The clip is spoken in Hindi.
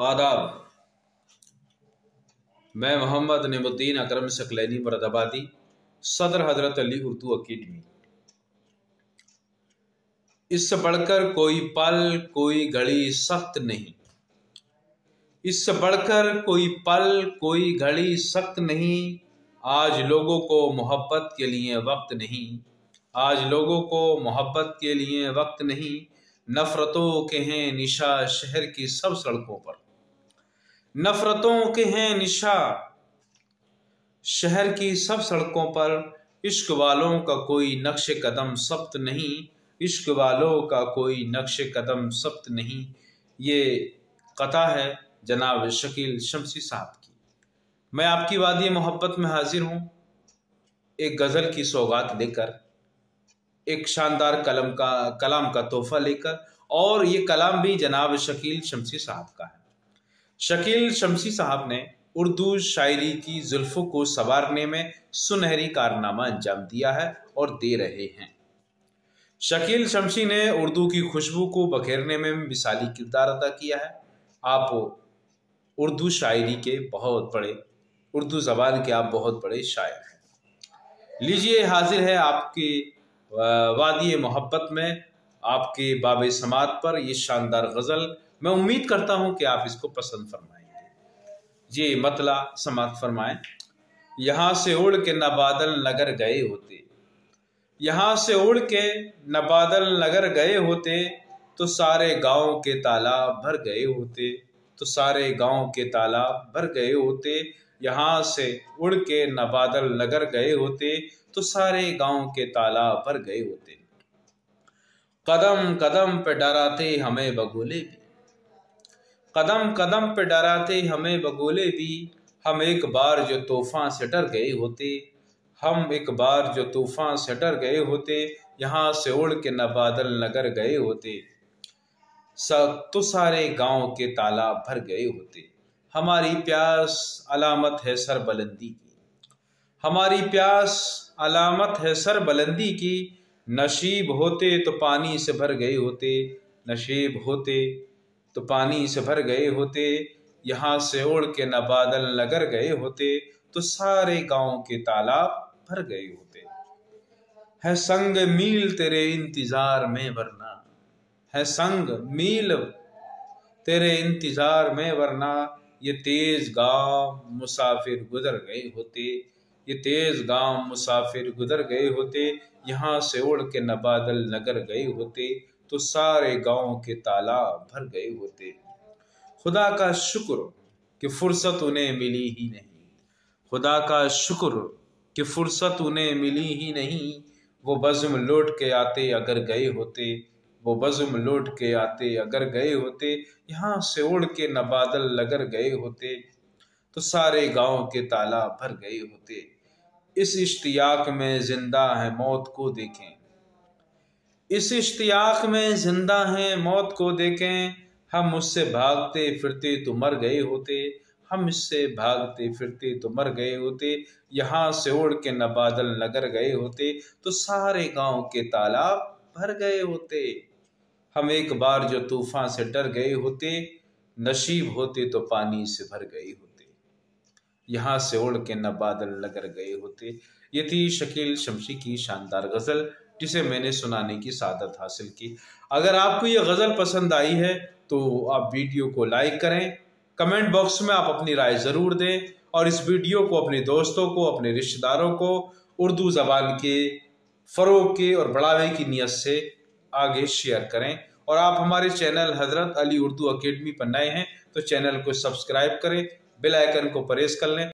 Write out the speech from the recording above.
आदाब। मैं मोहम्मद नईमुद्दीन अकरम सकलैनी मुरादाबादी, सदर हजरत अली उर्दू अकेडमी। इससे बढ़कर कोई पल कोई घड़ी सख्त नहीं, इससे बढ़कर कोई पल कोई घड़ी सख्त नहीं। आज लोगों को मोहब्बत के लिए वक्त नहीं, आज लोगों को मोहब्बत के लिए वक्त नहीं। नफरतों के हैं निशा शहर की सब सड़कों पर, नफरतों के हैं निशा शहर की सब सड़कों पर। इश्क वालों का कोई नक्श कदम सख्त नहीं, इश्क वालों का कोई नक्श कदम सख्त नहीं। ये कथा है जनाब शकील शमसी साहब की। मैं आपकी वादी मोहब्बत में हाजिर हूँ एक गज़ल की सौगात लेकर, एक शानदार कलाम का तोहफा लेकर। और ये कलाम भी जनाब शकील शमसी साहब का है। शकील शमसी साहब ने उर्दू शायरी की जुल्फ़ों को संवारने में सुनहरी कारनामा अंजाम दिया है और दे रहे हैं। शकील शमसी ने उर्दू की खुशबू को बखेरने में मिसाली किरदार अदा किया है। आप उर्दू शायरी के बहुत बड़े, उर्दू ज़बान के आप बहुत बड़े शायर हैं। लीजिए, हाजिर है आपकी वादी मोहब्बत में, आपके बाबे समात पर ये शानदार गज़ल। मैं उम्मीद करता हूँ कि आप इसको पसंद फरमाएंगे। ये मतला समात फरमाएं। यहाँ से उड़ के न बादल नगर गए होते, यहाँ से उड़ के न बादल नगर गए होते, तो सारे गाँव के तालाब भर गए होते, तो सारे गाँव के तालाब भर गए होते। यहाँ से उड़ के न बादल नगर गए होते, तो सारे गाँव के तालाब भर गए होते। कदम कदम पे डराते हमें बगुले भी, कदम कदम पे डराते हमें बगुले भी। हम एक बार जो तूफान से डर गए होते, हम एक बार जो तूफान से डर गए होते। यहाँ से उड़ के न बादल नगर गए होते, सब तो सारे गांव के तालाब भर गए होते। हमारी प्यास अलामत है सर बुलंदी की, हमारी प्यास अलामत है सर बुलंदी की। नशीब होते तो पानी से भर गए होते, नशीब होते तो पानी से भर गए होते। यहाँ से उड़ के न बादल नगर गए होते, तो सारे गांव के तालाब भर गए होते। है संग मील तेरे इंतजार में वरना, है संग मील तेरे इंतजार में वरना। ये तेज गांव मुसाफिर गुजर गए होते, ये तेज गांव मुसाफिर गुजर गए होते। यहाँ से उड़ के न बादल नगर गए होते, तो सारे गांव के तालाब भर गए होते। खुदा का शुक्र कि फुर्सत उन्हें मिली ही नहीं, खुदा का शुक्र कि फुर्सत उन्हें मिली ही नहीं। वो बज़्म लौट के आते अगर गए होते, वो बज़्म लौट के आते अगर गए होते। यहाँ से उड़ के न बादल नगर गए होते, तो सारे गांव के तालाब भर गए होते। इस इश्तियाक में जिंदा है मौत को देखें, इस इश्तियाक में जिंदा है मौत को देखें। हम उससे भागते फिरते तो मर गए होते, हम इससे भागते फिरते तो मर गए होते। यहाँ से उड़ के न बादल नगर गए होते, तो सारे गांव के तालाब भर गए होते। हम एक बार जो तूफान से डर गए होते, नशीब होते तो पानी से भर गए होते। यहाँ से उड़ के न बादल नगर गए होते। ये थी शकील शमसी की शानदार गज़ल, जिसे मैंने सुनाने की सादत हासिल की। अगर आपको ये गज़ल पसंद आई है तो आप वीडियो को लाइक करें, कमेंट बॉक्स में आप अपनी राय ज़रूर दें, और इस वीडियो को अपने दोस्तों को, अपने रिश्तेदारों को उर्दू ज़बान के फ़रोग़ के और बढ़ावे की नीयत से आगे शेयर करें। और आप हमारे चैनल हज़रत अली उर्दू अकेडमी पर नए हैं तो चैनल को सब्सक्राइब करें, बेल आइकन को प्रेस कर लें